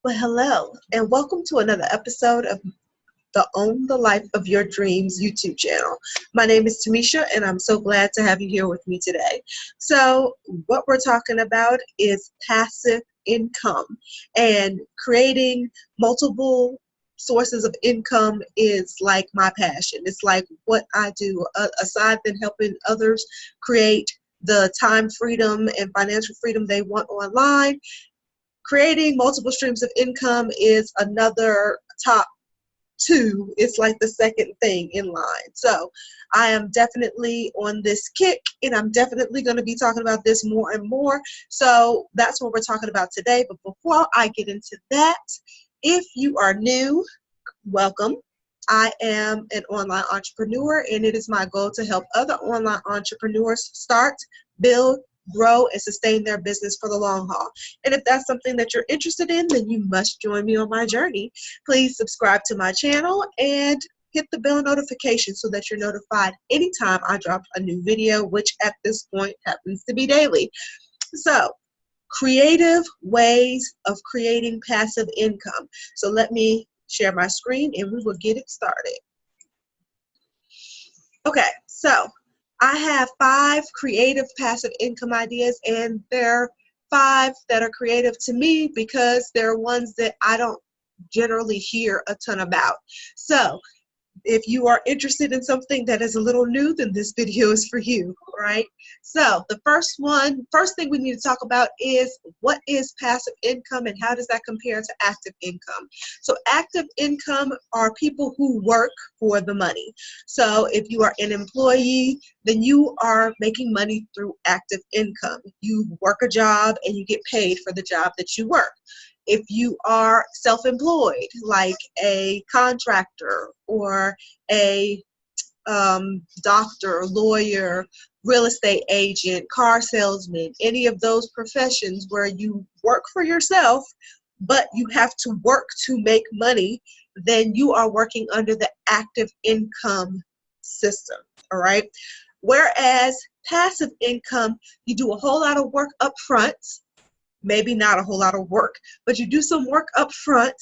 Well, hello, and welcome to another episode of the Own the Life of Your Dreams YouTube channel. My name is Tamisha, and I'm so glad to have you here with me today. So, what we're talking about is passive income, and creating multiple sources of income is like my passion. It's like what I do, aside than helping others create the time freedom and financial freedom they want online. Creating multiple streams of income is another top two. It's like the second thing in line. So I am definitely on this kick, and I'm definitely going to be talking about this more and more. So that's what we're talking about today. But before I get into that, if you are new, welcome. I am an online entrepreneur, and it is my goal to help other online entrepreneurs start, build, grow, and sustain their business for the long haul. And if that's something that you're interested in, then you must join me on my journey. Please subscribe to my channel and hit the bell notification so that you're notified anytime I drop a new video, which at this point happens to be daily. So, creative ways of creating passive income. So let me share my screen and we will get it started. Okay, so I have 5 creative passive income ideas, and they're 5 that are creative to me because they're ones that I don't generally hear a ton about. So if you are interested in something that is a little new, then this video is for you, right? So the first thing we need to talk about is what is passive income and how does that compare to active income? So active income are people who work for the money. So if you are an employee, then you are making money through active income. You work a job and you get paid for the job that you work. If you are self-employed, like a contractor or a doctor, lawyer, real estate agent, car salesman, any of those professions where you work for yourself, but you have to work to make money, then you are working under the active income system, all right? Whereas passive income, you do a whole lot of work up front, maybe not a whole lot of work, but you do some work up front,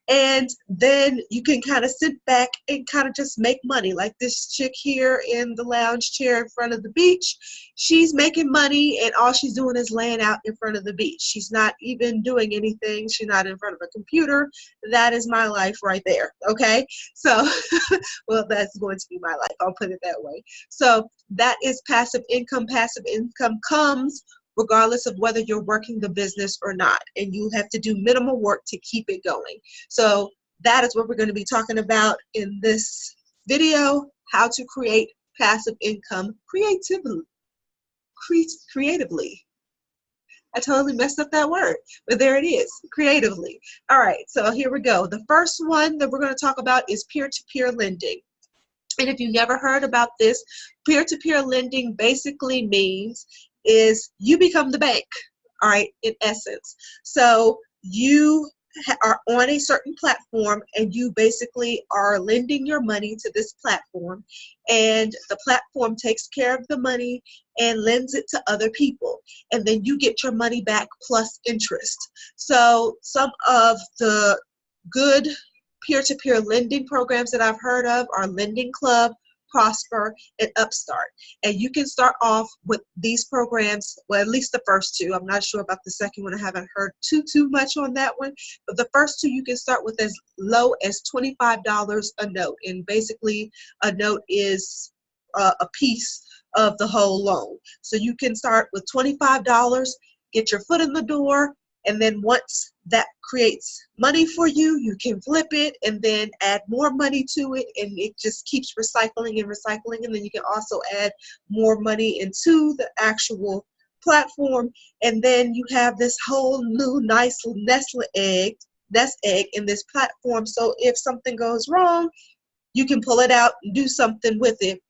and then you can kind of sit back and kind of just make money. Like this chick here in the lounge chair in front of the beach, she's making money and all she's doing is laying out in front of the beach. She's not even doing anything. She's not in front of a computer. That is my life right there, okay? So, well, that's going to be my life. I'll put it that way. So that is passive income. Passive income comes regardless of whether you're working the business or not, and you have to do minimal work to keep it going. So that is what we're going to be talking about in this video, how to create passive income creatively. I totally messed up that word, but there it is, creatively. All right, so here we go. The first one that we're going to talk about is peer-to-peer lending. And if you've never heard about this, peer-to-peer lending basically means is you become the bank, all right, in essence. So you are on a certain platform and you basically are lending your money to this platform, and the platform takes care of the money and lends it to other people, and then you get your money back plus interest. So some of the good peer-to-peer lending programs that I've heard of are Lending Club, Prosper, and Upstart. And you can start off with these programs, well, at least the first 2. I'm not sure about the second one. I haven't heard too much on that one. But the first 2 you can start with as low as $25 a note. And basically a note is a piece of the whole loan. So you can start with $25, get your foot in the door, and then once that creates money for you, you can flip it and then add more money to it, and it just keeps recycling and recycling. And then you can also add more money into the actual platform, and then you have this whole new nice nest egg in this platform. So if something goes wrong, you can pull it out and do something with it.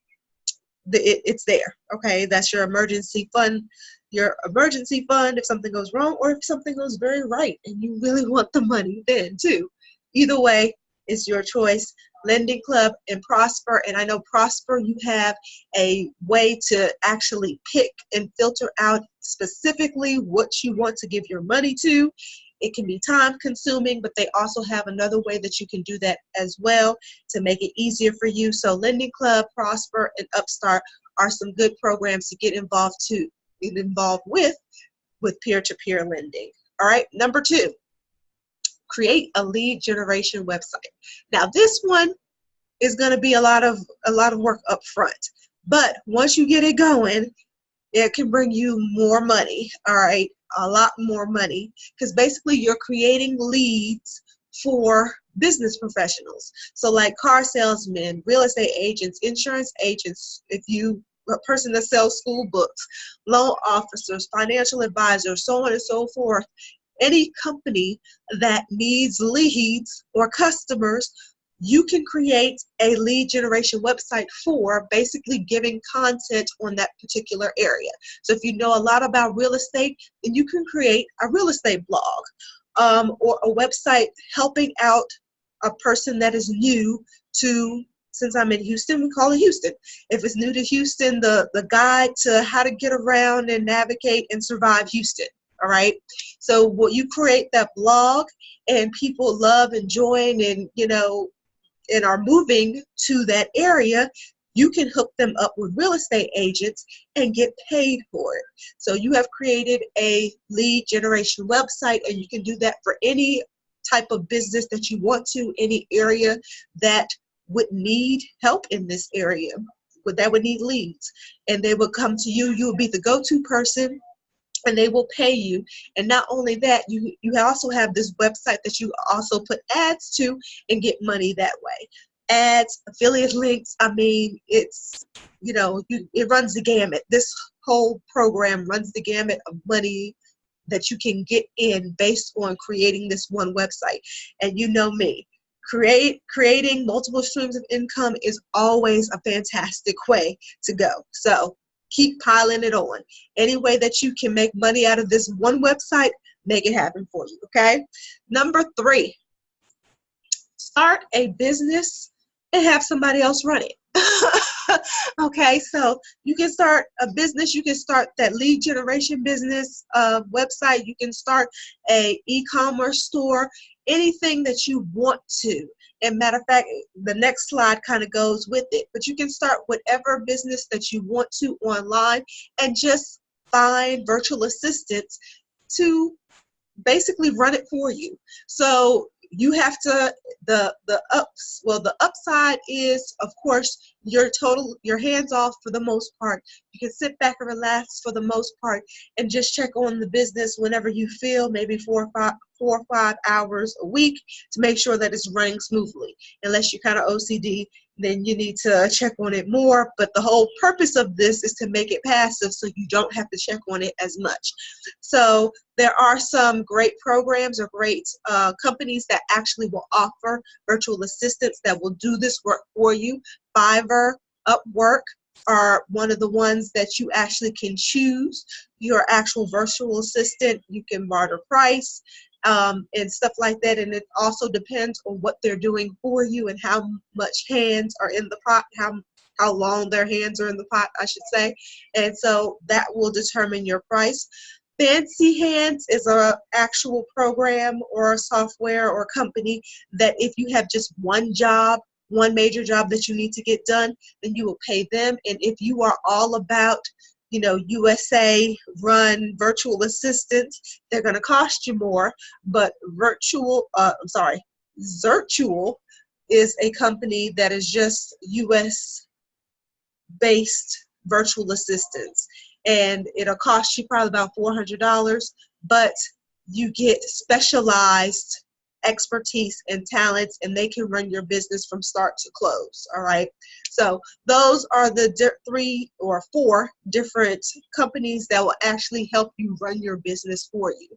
It's there, okay? That's your emergency fund. If something goes wrong, or if something goes very right and you really want the money then too. Either way, it's your choice. Lending Club and Prosper, and I know Prosper, you have a way to actually pick and filter out specifically what you want to give your money to. It can be time consuming, but they also have another way that you can do that as well to make it easier for you. So Lending Club, Prosper, and Upstart are some good programs to get involved with peer-to-peer lending. All right, number 2, create a lead generation website. Now this one is going to be a lot of work up front, but once you get it going, it can bring you more money. All right, a lot more money, because basically you're creating leads for business professionals. So like car salesmen, real estate agents, insurance agents, if you a person that sells school books, loan officers, financial advisors, so on and so forth. Any company that needs leads or customers, you can create a lead generation website for, basically giving content on that particular area. So if you know a lot about real estate, then you can create a real estate blog, or a website helping out a person that is new to, since I'm in Houston, we call it Houston. If it's new to Houston, the guide to how to get around and navigate and survive Houston. All right. So what you create that blog, and people love and join, and and are moving to that area, you can hook them up with real estate agents and get paid for it. So you have created a lead generation website, and you can do that for any type of business that you want to, any area that would need help in this area, that would need leads. And they will come to you. You will be the go-to person, and they will pay you. And not only that, you also have this website that you also put ads to and get money that way. Ads, affiliate links, I mean, it's, it runs the gamut. This whole program runs the gamut of money that you can get in based on creating this one website. And you know me, creating multiple streams of income is always a fantastic way to go. So keep piling it on. Any way that you can make money out of this one website, make it happen for you, okay? Number 3, start a business and have somebody else run it. Okay, so you can start a business. You can start that lead generation business website. You can start a e-commerce store, anything that you want to. And matter of fact, the next slide kind of goes with it. But you can start whatever business that you want to online, and just find virtual assistants to basically run it for you. So you have to, the upside is, of course, you're hands off for the most part. You can sit back and relax for the most part, and just check on the business whenever you feel, maybe 4 or 5 hours a week, to make sure that it's running smoothly. Unless you're kind of OCD, then you need to check on it more. But the whole purpose of this is to make it passive, so you don't have to check on it as much. So there are some great programs or great companies that actually will offer virtual assistants that will do this work for you. Fiverr, Upwork are one of the ones that you actually can choose your actual virtual assistant. You can barter price and stuff like that. And it also depends on what they're doing for you and how much hands are in the pot, how long their hands are in the pot, I should say. And so that will determine your price. Fancy Hands is an actual program or software or company that if you have just one major job that you need to get done, then you will pay them. And if you are all about, USA run virtual assistants, they're going to cost you more. But Zirtual is a company that is just US based virtual assistants. And it'll cost you probably about $400, but you get specialized expertise and talents, and they can run your business from start to close. All right. So those are the 3 or 4 different companies that will actually help you run your business for you.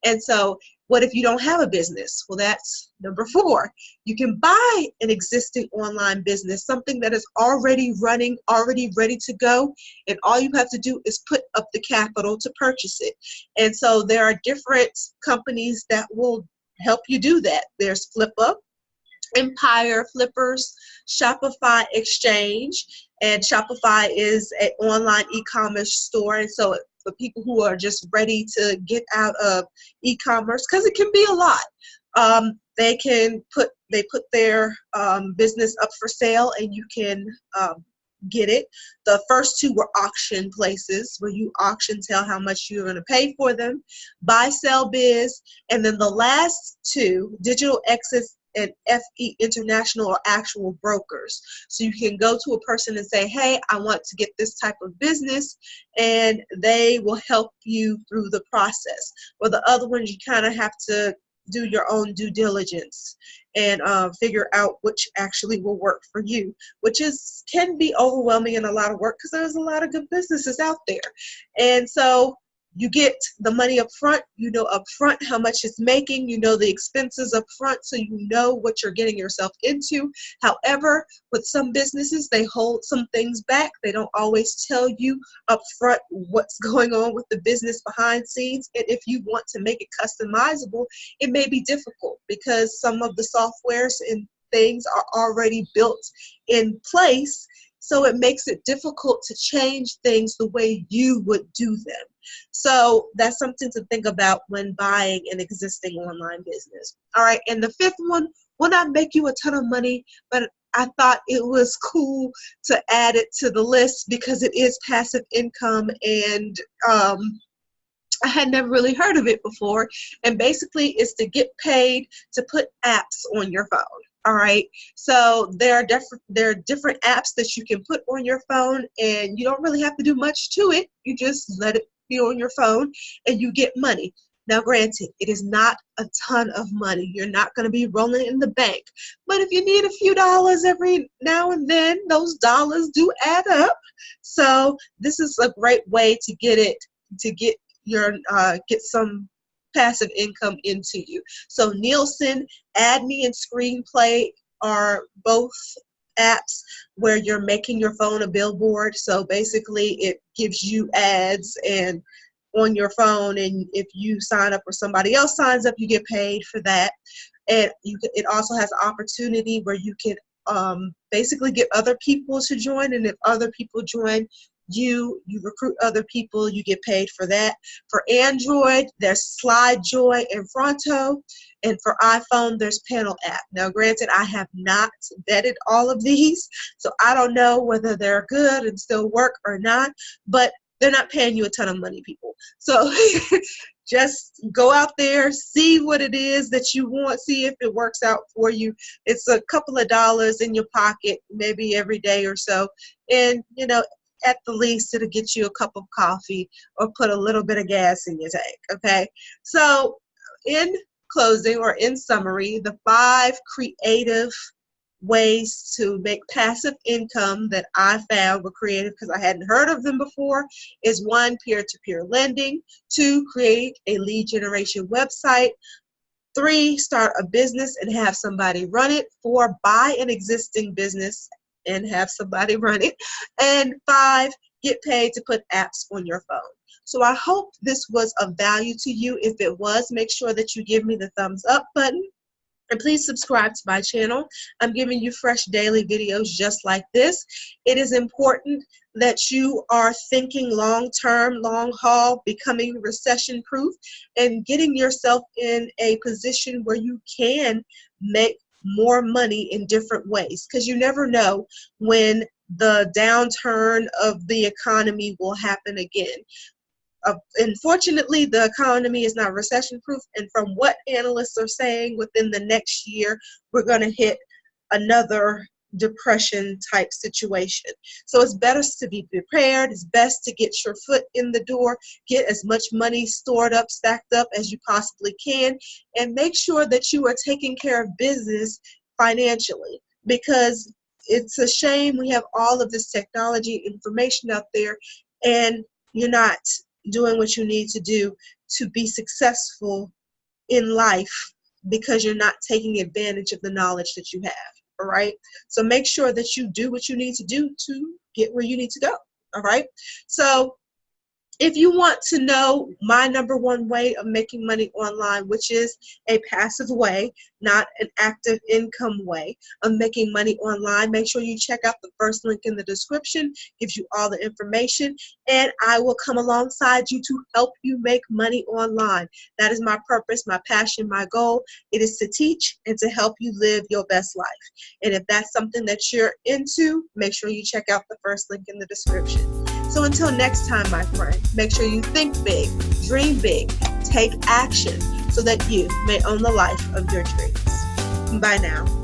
And so what if you don't have a business? Well, that's number 4. You can buy an existing online business, something that is already running, already ready to go, and all you have to do is put up the capital to purchase it. And so there are different companies that will help you do that. There's FlipUp, Empire Flippers, Shopify Exchange, and Shopify is an online e-commerce store. And so for people who are just ready to get out of e-commerce, because it can be a lot. They put their business up for sale, and you can get it. The first two were auction places where you auction, tell how much you're going to pay for them, Buy Sell Biz, and then the last two, Digital Exits and FE International, are actual brokers. So you can go to a person and say, hey, I want to get this type of business, and they will help you through the process. Well, the other ones, you kind of have to do your own due diligence and figure out which actually will work for you, which can be overwhelming and a lot of work because there's a lot of good businesses out there. And so you get the money up front, you know up front how much it's making, you know the expenses up front, so you know what you're getting yourself into. However, with some businesses, they hold some things back. They don't always tell you up front what's going on with the business behind scenes. And if you want to make it customizable, it may be difficult because some of the softwares and things are already built in place. So it makes it difficult to change things the way you would do them. So that's something to think about when buying an existing online business. All right, and the fifth one will not make you a ton of money, but I thought it was cool to add it to the list because it is passive income, and I had never really heard of it before. And basically, it's to get paid to put apps on your phone. All right, so there are different apps that you can put on your phone, and you don't really have to do much to it. You just let it be on your phone, and you get money. Now, granted, it is not a ton of money. You're not going to be rolling in the bank, but if you need a few dollars every now and then, those dollars do add up. So this is a great way to get some passive income into you. So Nielsen, AdMe, and Screenplay are both apps where you're making your phone a billboard. So basically it gives you ads and on your phone, and if you sign up or somebody else signs up, you get paid for that. And it also has an opportunity where you can basically get other people to join, and if other people join, you recruit other people, you get paid for that. For Android, there's SlideJoy and Fronto, and for iPhone, there's Panel App. Now, granted, I have not vetted all of these, so I don't know whether they're good and still work or not, but they're not paying you a ton of money, people. So just go out there, see what it is that you want, see if it works out for you. It's a couple of dollars in your pocket, maybe every day or so, and at the least, it'll get you a cup of coffee or put a little bit of gas in your tank, okay? So in closing, or in summary, the 5 creative ways to make passive income that I found were creative because I hadn't heard of them before is 1, peer-to-peer lending, 2, create a lead generation website, 3, start a business and have somebody run it, 4, buy an existing business and have somebody run it, and 5, get paid to put apps on your phone. So I hope this was of value to you. If it was, make sure that you give me the thumbs up button, and please subscribe to my channel. I'm giving you fresh daily videos just like this. It is important that you are thinking long-term, long haul, becoming recession-proof, and getting yourself in a position where you can make more money in different ways, because you never know when the downturn of the economy will happen again. Unfortunately, the economy is not recession-proof, and from what analysts are saying, within the next year, we're going to hit another depression-type situation. So it's better to be prepared. It's best to get your foot in the door, get as much money stored up, stacked up as you possibly can, and make sure that you are taking care of business financially, because it's a shame we have all of this technology information out there, and you're not doing what you need to do to be successful in life because you're not taking advantage of the knowledge that you have. All right, so make sure that you do what you need to do to get where you need to go. All right, so If you want to know my number one way of making money online, which is a passive way, not an active income way of making money online, make sure you check out the first link in the description. Gives you all the information, and I will come alongside you to help you make money online. That is my purpose, my passion, my goal. It is to teach and to help you live your best life. And if that's something that you're into, make sure you check out the first link in the description. So until next time, my friend, make sure you think big, dream big, take action so that you may own the life of your dreams. Bye now.